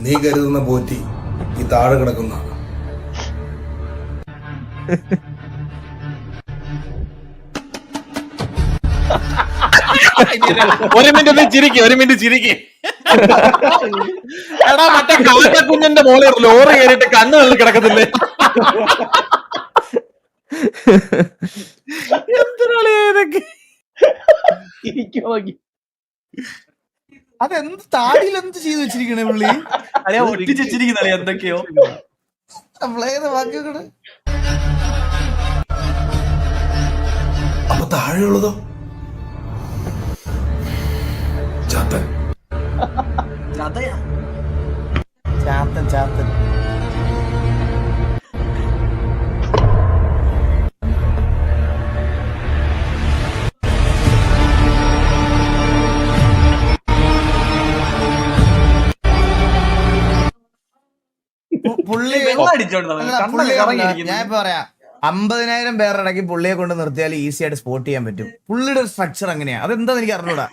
നീ കരുതുന്ന പോറ്റി ഈ താഴെ കിടക്കുന്ന ഒരു മിനിറ്റ് ചിരിക്ക് എടാ മറ്റേ കാക്കക്കുഞ്ഞിന്റെ മോളെ ലോറി കയറിയിട്ട് കണ്ണ് തള്ളി കിടക്കത്തില്ലേ? എന്തിനാണ് ഏതൊക്കെ അതെന്ത് താടിയിൽ എന്ത് ചെയ്ത് വെച്ചിരിക്കണേ പുള്ളി? ഒട്ടിച്ചിരിക്കുന്നല്ലേ എന്തൊക്കെയോ. അപ്പൊ താഴെയുള്ളതോ ചാത്തൻ. ചാത്തൻ ചാത്തൻ. പുള്ളി ഞാൻ ഇപ്പൊ പറയാം 50,000 പേരുടെ ഇടയ്ക്ക് പുള്ളിയെ കൊണ്ട് നിർത്തിയാൽ ഈസി ആയിട്ട് സ്പോട്ട് ചെയ്യാൻ പറ്റും. പുള്ളിയുടെ സ്ട്രക്ചർ അങ്ങനെയാ. അതെന്താന്ന് എനിക്ക് അറിഞ്ഞൂടാ.